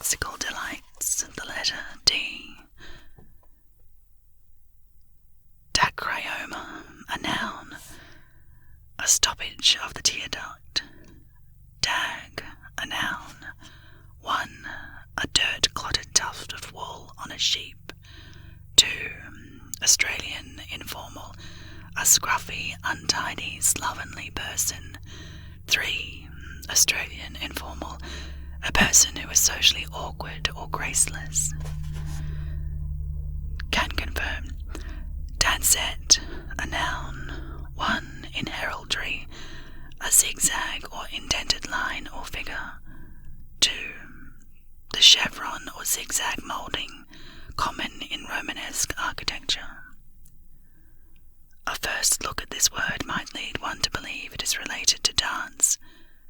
lexical delights, the letter D. Dacryoma, a noun, a stoppage of the tear duct. Dag, a noun. 1. A dirt-clotted tuft of wool on a sheep. 2. Australian informal, a scruffy, untidy, slovenly person. 3. Australian informal, a person who is socially awkward or graceless. Can confirm. Dancet, a noun. 1. In heraldry, a zigzag or indented line or figure. 2. The chevron or zigzag moulding, common in Romanesque architecture. A first look at this word might lead one to believe it is related to dance.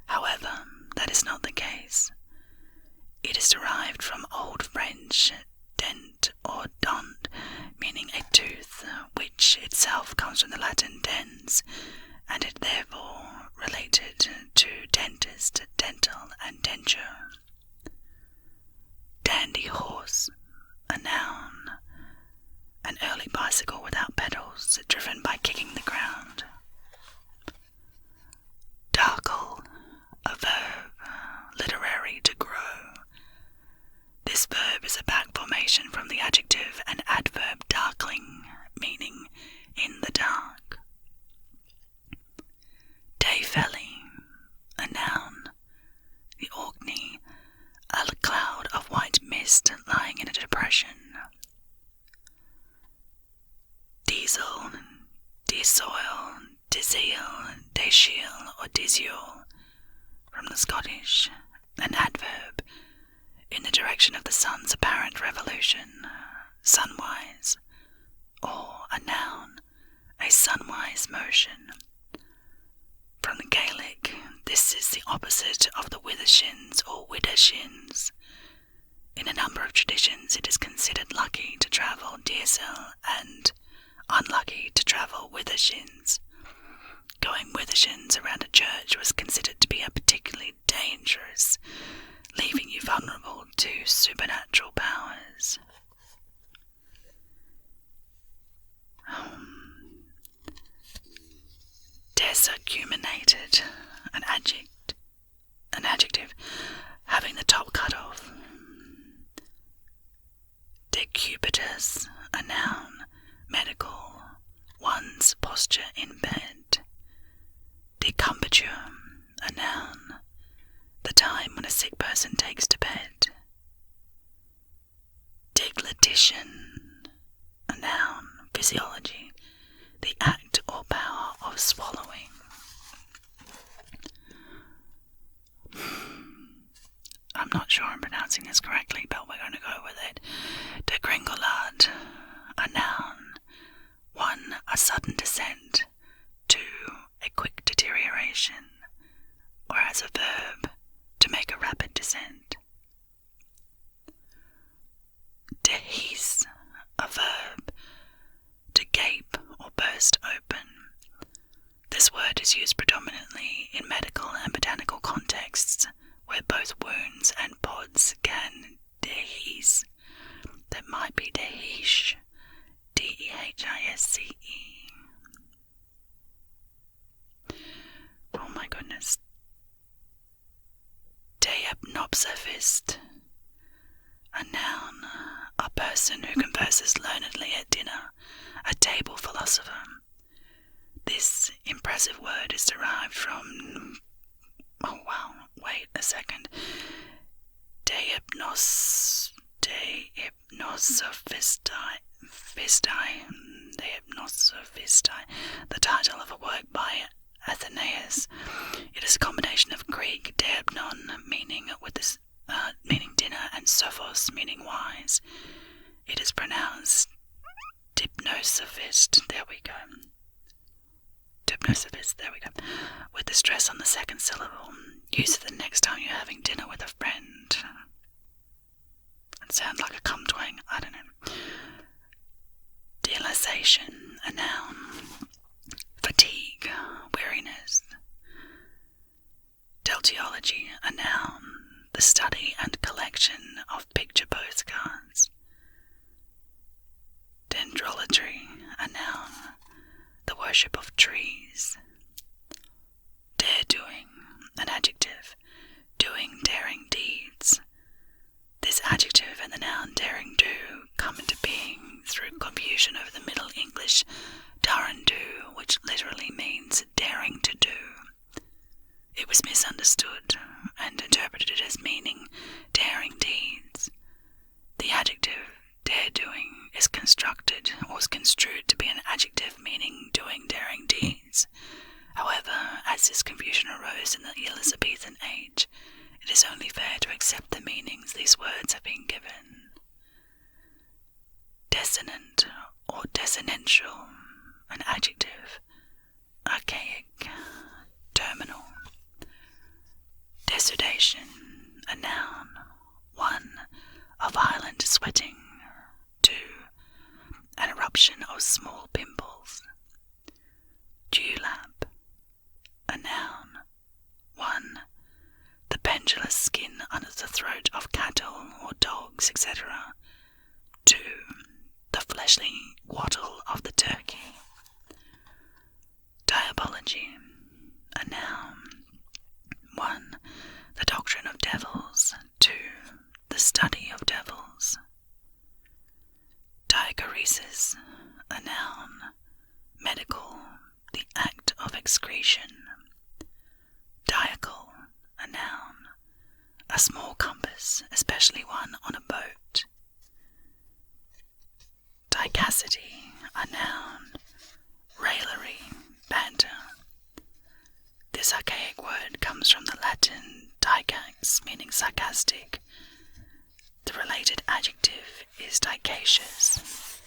However, that is not the case. It is derived from Old French dent or dent, meaning a tooth, which itself comes from the Latin dens, and it therefore related to dentist, dental, and denture. Dandy horse, a noun. An early bicycle without pedals, driven by kicking the ground. Darkle, a verb, literary, to grow. This verb is a back formation from the adjective and adverb darkling, meaning in the dark. Dayfelly, a noun. The Orkney, a cloud of white mist lying in a depression. Diesel, desoil, dizeel, deshiel, or diziol, from the Scottish, an adverb, in the direction of the sun's apparent revolution, sunwise, or a noun, a sunwise motion. From the Gaelic, this is the opposite of the withershins or widdershins. In a number of traditions, it is considered lucky to travel diesel and unlucky to travel withershins. Going withershins around a church was considered to be a particularly dangerous, leaving you vulnerable to supernatural powers. Desacuminated, an adjective, having the top cut off. Decubitus, a noun, medical, one's posture in bed. Decumbiture, a noun, the time when a sick person takes to bed. Deglutition, a noun, physiology, the act or power of swallowing. I'm not sure I'm pronouncing this correctly, but we're going to go with it. Degringolade, a noun. 1. A sudden descent. 2. A quick deterioration. Or as a verb, to make a rapid descent. Dehisce, a verb, to gape or burst open. This word is used predominantly in medical and botanical contexts, where both wounds and pods can dehisce. That might be dehisce, Dehisce. Oh my goodness. Deipnopsophist, a noun, a person who converses learnedly at dinner, a table philosopher. This impressive word is derived from, Deipnosophisti, the title of a work by Athenaeus. It is a combination of Greek deipnon, meaning dinner, and sophos, meaning wise. It is pronounced dipnosophist. There we go. With the stress on the second syllable. Use it the next time you're having dinner with a friend. It sounds like a cum twang, I don't know. Delisation, a noun. Fatigue, weariness. Deltiology, a noun. The study and collection collection of picture postcards. Dendrolatry, a noun, the worship of trees. Dare-doing, an adjective, doing daring deeds. This adjective and the noun daring do come into being through confusion over the Middle English daran do, which literally means daring to do. It was misunderstood and interpreted as meaning daring deeds. The adjective dare-doing is constructed or is construed to be an adjective meaning doing daring deeds. However, as this confusion arose in the Elizabethan age, it is only fair to accept the meanings these words have been given. Dissonant or dissonential, an adjective, archaic, terminal. Desudation, a noun, 1. of violent sweating, 2. an eruption of small pimples. Dewlap, a noun, 1. the pendulous skin under the throat of cattle or dogs, etc. 2. the fleshly wattle of the turkey. Diabology, a noun, 1. the doctrine of devils, 2. the study of devils. Diacoresis, a noun, medical, the act of excretion. Diacle, a noun, a small compass, especially one on a boat. Dicacity, a noun, raillery, banter. This archaic word comes from the Latin dicax, meaning sarcastic. The related adjective is dicacious.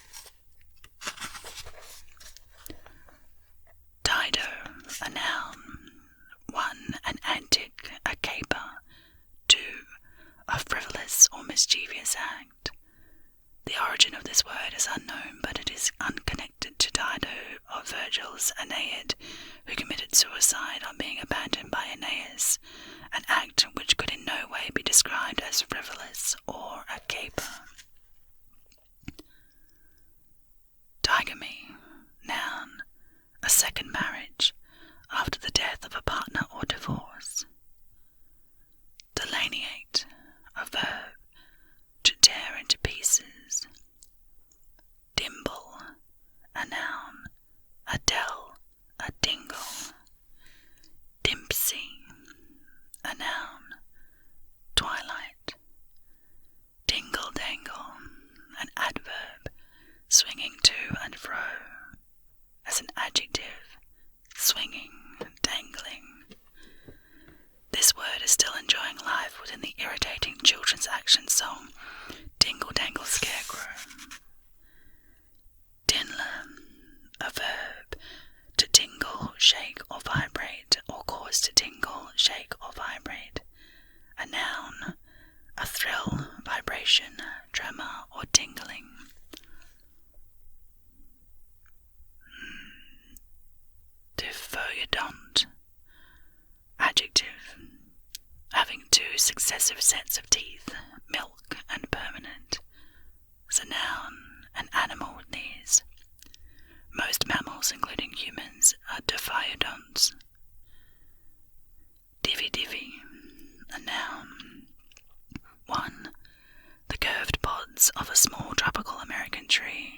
Dido, a noun, 1. an antic, a caper, 2. a frivolous or mischievous act. The origin of this word is unknown, but it is unconnected to Dido of Virgil's Aeneid, who committed suicide on being abandoned by Aeneas, an act which could in no way be described as frivolous or a caper. Digamy, noun, a second marriage, after the death of a partner or divorce. Delineate, a verb, to tear into pieces. Dimble, a noun, a dell, a dingle. Dimpsy, a noun, twilight. Dingle-dangle, an adverb, swinging to and fro. As an adjective, swinging, dangling. This word is still enjoying life within the irritating children's action song, Dingle Dangle Scarecrow. Dinler, a verb, to tingle, shake or vibrate, or cause to tingle, shake or vibrate. A noun, a thrill, vibration, tremor or tingling. Defoeudont, adjective, having 2 successive sets of teeth, milk and permanent. As a noun, an animal with these. Most mammals, including humans, are defoeudonts. Divvy-divvy, a noun. 1. The curved pods of a small tropical American tree.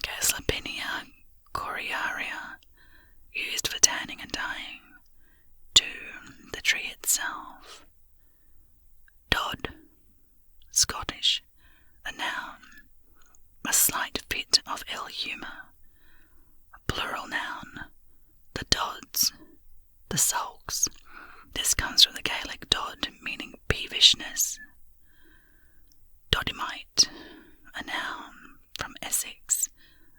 Caslipinia coriaria, used for tanning and dyeing. 2. The tree itself. Dod, Scottish, a noun, a slight fit of ill humour. A plural noun, the Dods, the sulks. This comes from the Gaelic dod, meaning peevishness. Dodymite, a noun, from Essex,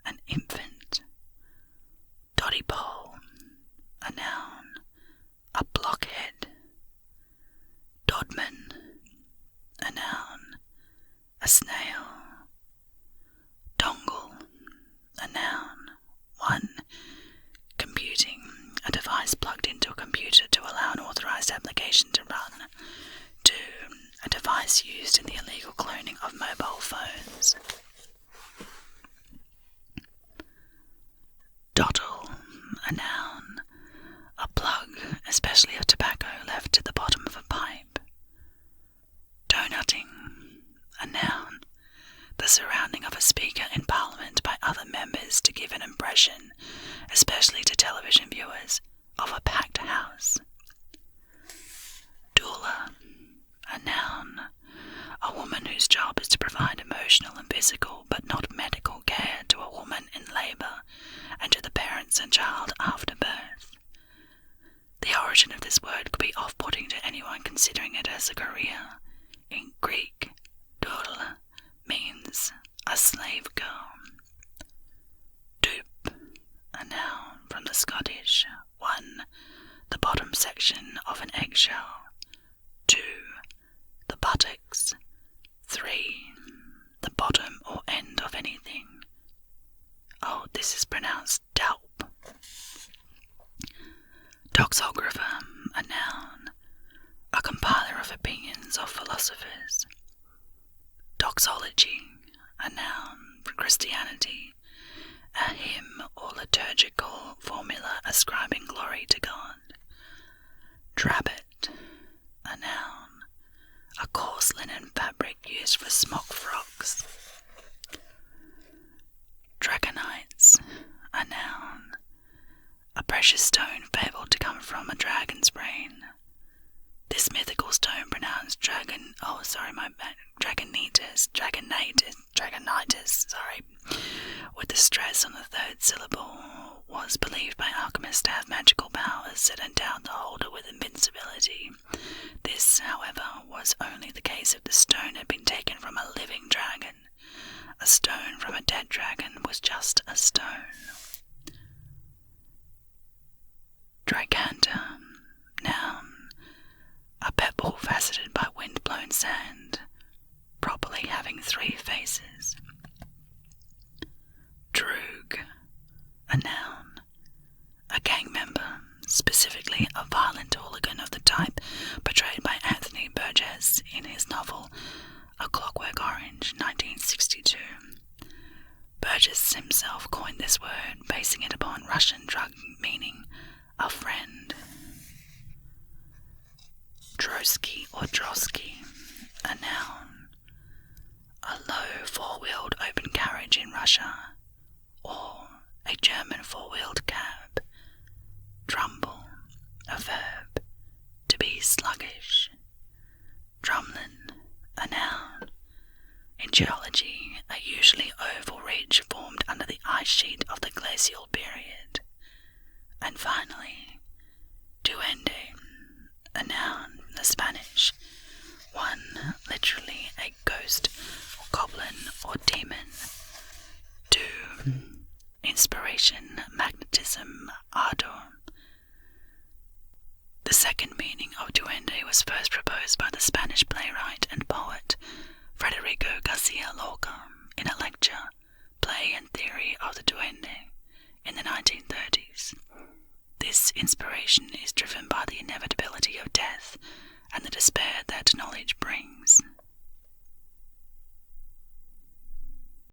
an infant. Doddypole, a noun, a blockhead. Dodman, a noun, a snail. Dongle, a noun, 1. Computing, a device plugged into a computer to allow an authorized application to run. 2. to provide emotional and physical but not medical care to a woman in labour and to the parents and child after birth. The origin of this word could be off-putting to anyone considering it as a career. In Greek, doula means a slave girl. Dupe, a noun from the Scottish. 1. The bottom section of an eggshell. 2. The buttocks. 3. The bottom or end of anything. Oh, this is pronounced dalp. Doxographer, a noun, a compiler of opinions of philosophers. Doxology, a noun for Christianity, a hymn or liturgical formula ascribing glory to God. Drabbet, a noun, a coarse linen fabric used for smock frocks. Dragonites, a noun, a precious stone fabled to come from a dragon's brain. This mythical stone pronounced dragonitis, with the stress on the third syllable, was believed by alchemists to have magical powers that endowed the holder with invincibility. This, however, was only the case if the stone had been taken from a living dragon. A stone from a dead dragon was just a stone. Tricanter, noun, a pebble faceted by wind-blown sand, properly having 3 faces. Droog, a noun, a gang member, specifically a violent hooligan of the type portrayed by Anthony Burgess in his novel A Clockwork Orange, 1962. Burgess himself coined this word, basing it upon Russian drug meaning a friend. Drosky or drosky, a noun, a low 4-wheeled open carriage in Russia, or a German 4-wheeled cab. Drumble, a verb, to be sluggish. Drumlin, a noun. In geology, a usually oval ridge formed under the ice sheet of the glacial period. And finally, Duende, a noun from the Spanish. 1. Literally a ghost, or goblin, or demon. 2. Inspiration, magnetism, ardor. The second meaning of duende was first proposed by the Spanish playwright and poet Federico Garcia Lorca in a lecture, Play and Theory of the Duende, in the 1930s. This inspiration is driven by the inevitability of death and the despair that knowledge brings.